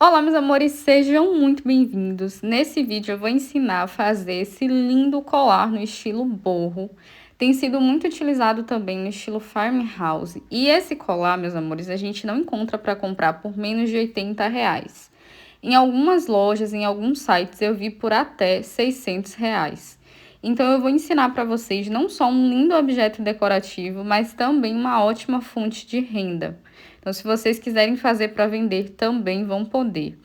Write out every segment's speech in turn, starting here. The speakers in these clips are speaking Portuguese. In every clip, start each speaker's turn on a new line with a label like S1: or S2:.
S1: Olá, meus amores, sejam muito bem-vindos. Nesse vídeo eu vou ensinar a fazer esse lindo colar no estilo boho. Tem sido muito utilizado também no estilo farmhouse. E esse colar, meus amores, a gente não encontra para comprar por menos de R$ 80. Em algumas lojas, em alguns sites, eu vi por até R$ 600. Então eu vou ensinar para vocês não só um lindo objeto decorativo, mas também uma ótima fonte de renda. Então, se vocês quiserem fazer para vender, também vão poder.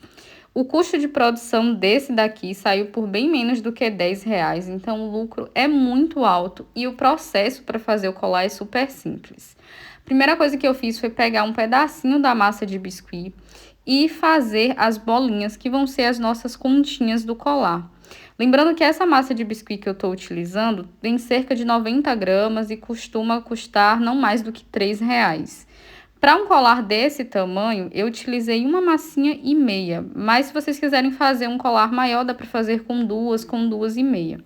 S1: O custo de produção desse daqui saiu por bem menos do que R$ 10, então o lucro é muito alto e o processo para fazer o colar é super simples. A primeira coisa que eu fiz foi pegar um pedacinho da massa de biscuit e fazer as bolinhas que vão ser as nossas continhas do colar. Lembrando que essa massa de biscuit que eu estou utilizando tem cerca de 90 gramas e costuma custar não mais do que R$ 3. Para um colar desse tamanho, eu utilizei uma massinha e meia, mas se vocês quiserem fazer um colar maior, dá para fazer com duas e meia.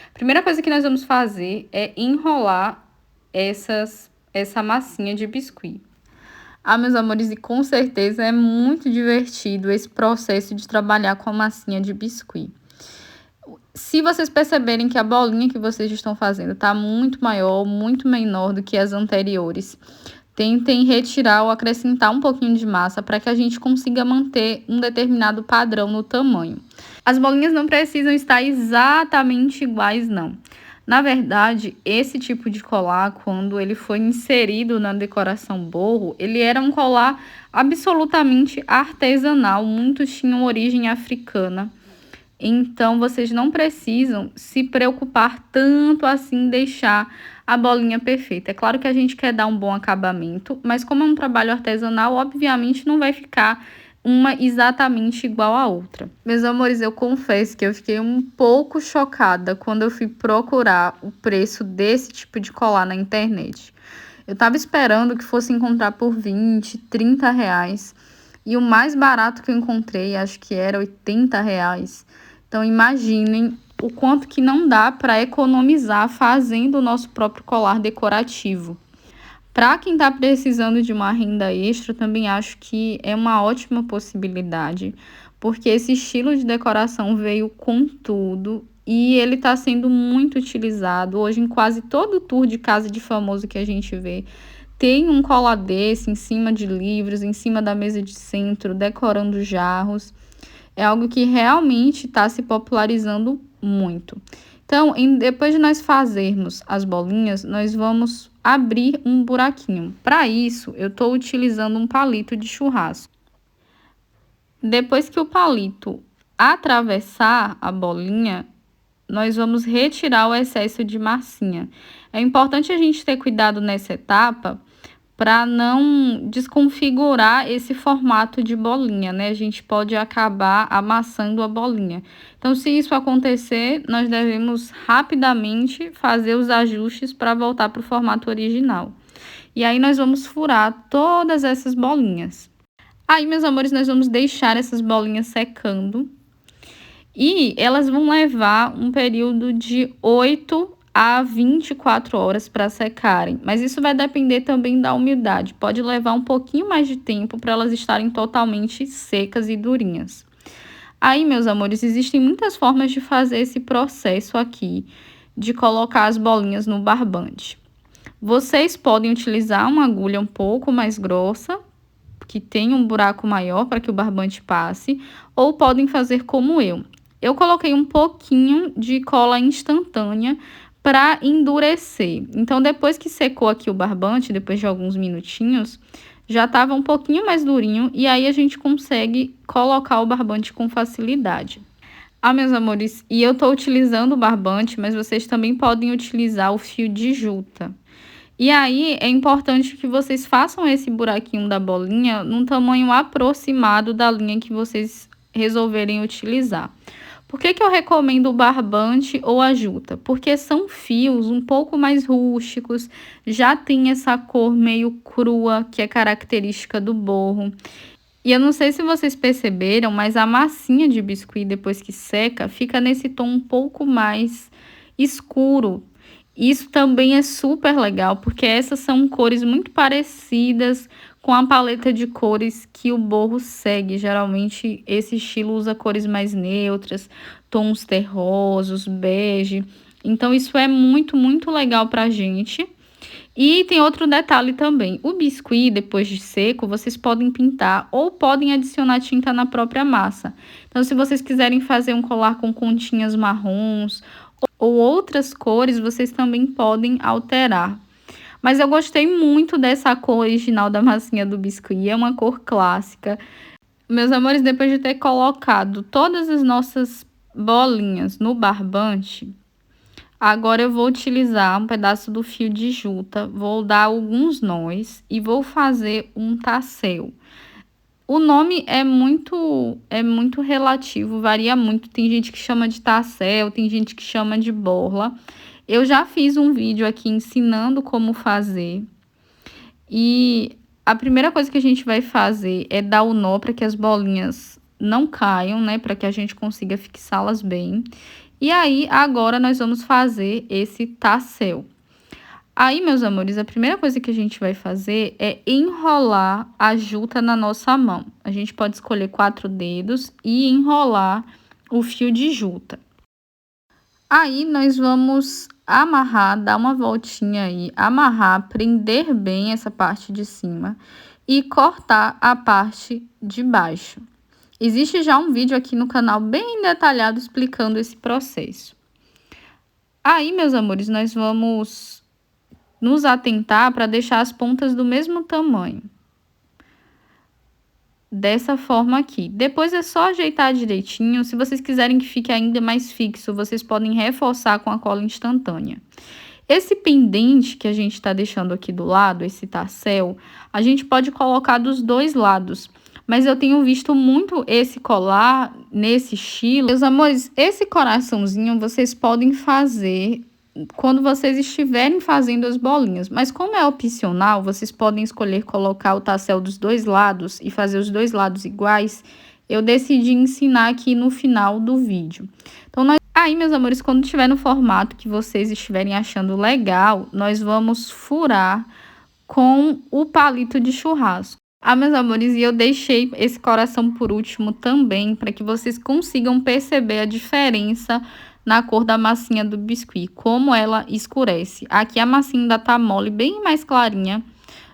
S1: A primeira coisa que nós vamos fazer é enrolar essa massinha de biscuit. Ah, meus amores, e com certeza é muito divertido esse processo de trabalhar com a massinha de biscuit. Se vocês perceberem que a bolinha que vocês estão fazendo está muito maior, muito menor do que as anteriores, tentem retirar ou acrescentar um pouquinho de massa para que a gente consiga manter um determinado padrão no tamanho. As bolinhas não precisam estar exatamente iguais, não. Na verdade, esse tipo de colar, quando ele foi inserido na decoração boho, ele era um colar absolutamente artesanal, muitos tinham origem africana. Então, vocês não precisam se preocupar tanto assim em deixar a bolinha perfeita. É claro que a gente quer dar um bom acabamento, mas como é um trabalho artesanal, obviamente não vai ficar uma exatamente igual à outra. Meus amores, eu confesso que eu fiquei um pouco chocada quando eu fui procurar o preço desse tipo de colar na internet. Eu estava esperando que fosse encontrar por R$ 20, R$ 30, e o mais barato que eu encontrei, acho que era R$ 80. Então, imaginem o quanto que não dá para economizar fazendo o nosso próprio colar decorativo. Para quem está precisando de uma renda extra, também acho que é uma ótima possibilidade, porque esse estilo de decoração veio com tudo e ele está sendo muito utilizado. Hoje, em quase todo tour de casa de famoso que a gente vê, tem um colar desse em cima de livros, em cima da mesa de centro, decorando jarros. É algo que realmente está se popularizando muito. Então, depois de nós fazermos as bolinhas, nós vamos abrir um buraquinho. Para isso, eu estou utilizando um palito de churrasco. Depois que o palito atravessar a bolinha, nós vamos retirar o excesso de massinha. É importante a gente ter cuidado nessa etapa para não desconfigurar esse formato de bolinha, né? A gente pode acabar amassando a bolinha. Então, se isso acontecer, nós devemos rapidamente fazer os ajustes para voltar para o formato original. E aí, nós vamos furar todas essas bolinhas. Aí, meus amores, nós vamos deixar essas bolinhas secando. E elas vão levar um período de 8 a 24 horas para secarem, mas isso vai depender também da umidade. Pode levar um pouquinho mais de tempo para elas estarem totalmente secas e durinhas. Aí, meus amores, existem muitas formas de fazer esse processo aqui, de colocar as bolinhas no barbante. Vocês podem utilizar uma agulha um pouco mais grossa, que tem um buraco maior para que o barbante passe, ou podem fazer como eu. Eu coloquei um pouquinho de cola instantânea para endurecer. Então, depois que secou aqui o barbante, depois de alguns minutinhos, já estava um pouquinho mais durinho e aí a gente consegue colocar o barbante com facilidade. Ah, meus amores, e eu estou utilizando o barbante, mas vocês também podem utilizar o fio de juta. E aí, é importante que vocês façam esse buraquinho da bolinha num tamanho aproximado da linha que vocês resolverem utilizar. Por que eu recomendo o barbante ou a juta? Porque são fios um pouco mais rústicos, já tem essa cor meio crua, que é característica do boho. E eu não sei se vocês perceberam, mas a massinha de biscuit, depois que seca, fica nesse tom um pouco mais escuro. Isso também é super legal, porque essas são cores muito parecidas com a paleta de cores que o Borro segue. Geralmente esse estilo usa cores mais neutras, tons terrosos, bege. Então isso é muito, muito legal pra gente. E tem outro detalhe também, o biscuit, depois de seco, vocês podem pintar ou podem adicionar tinta na própria massa. Então, se vocês quiserem fazer um colar com continhas marrons ou outras cores, vocês também podem alterar. Mas eu gostei muito dessa cor original da massinha do biscuit, é uma cor clássica. Meus amores, depois de ter colocado todas as nossas bolinhas no barbante, agora eu vou utilizar um pedaço do fio de juta, vou dar alguns nós e vou fazer um tassel. O nome é muito relativo, varia muito. Tem gente que chama de tassel, tem gente que chama de borla. Eu já fiz um vídeo aqui ensinando como fazer. E a primeira coisa que a gente vai fazer é dar o nó para que as bolinhas não caiam, né? Para que a gente consiga fixá-las bem. E aí, agora nós vamos fazer esse tassel. Aí, meus amores, a primeira coisa que a gente vai fazer é enrolar a juta na nossa mão. A gente pode escolher 4 dedos e enrolar o fio de juta. Aí, nós vamos amarrar, dar uma voltinha aí, amarrar, prender bem essa parte de cima e cortar a parte de baixo. Existe já um vídeo aqui no canal bem detalhado explicando esse processo. Aí, meus amores, nós vamos nos atentar para deixar as pontas do mesmo tamanho. Dessa forma aqui. Depois é só ajeitar direitinho. Se vocês quiserem que fique ainda mais fixo, vocês podem reforçar com a cola instantânea. Esse pendente que a gente está deixando aqui do lado, esse tassel, a gente pode colocar dos dois lados. Mas eu tenho visto muito esse colar nesse estilo. Meus amores, esse coraçãozinho vocês podem fazer quando vocês estiverem fazendo as bolinhas. Mas como é opcional, vocês podem escolher colocar o tassel dos dois lados e fazer os dois lados iguais. Eu decidi ensinar aqui no final do vídeo. Então, aí, meus amores, quando estiver no formato que vocês estiverem achando legal, nós vamos furar com o palito de churrasco. Ah, meus amores, e eu deixei esse coração por último também, para que vocês consigam perceber a diferença na cor da massinha do biscuit, como ela escurece. Aqui a massinha ainda tá mole, bem mais clarinha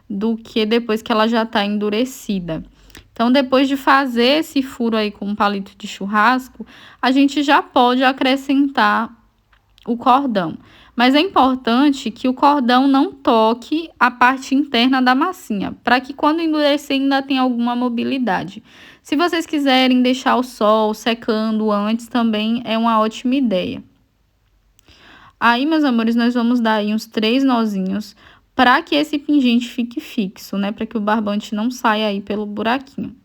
S1: do que depois que ela já tá endurecida. Então, depois de fazer esse furo aí com um palito de churrasco, a gente já pode acrescentar o cordão. Mas é importante que o cordão não toque a parte interna da massinha, para que quando endurecer ainda tenha alguma mobilidade. Se vocês quiserem deixar o sol secando antes, também é uma ótima ideia. Aí, meus amores, nós vamos dar aí uns 3 nozinhos para que esse pingente fique fixo, né? Para que o barbante não saia aí pelo buraquinho.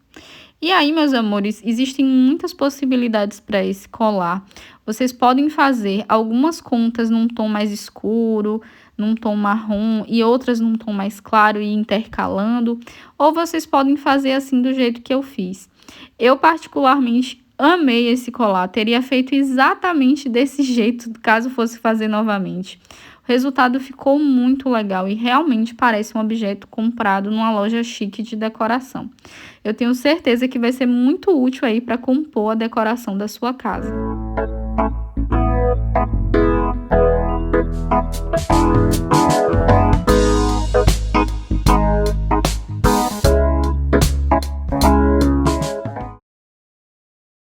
S1: E aí, meus amores, existem muitas possibilidades para esse colar. Vocês podem fazer algumas contas num tom mais escuro, num tom marrom e outras num tom mais claro e intercalando. Ou vocês podem fazer assim do jeito que eu fiz. Eu particularmente amei esse colar, teria feito exatamente desse jeito caso fosse fazer novamente. O resultado ficou muito legal e realmente parece um objeto comprado numa loja chique de decoração. Eu tenho certeza que vai ser muito útil aí para compor a decoração da sua casa.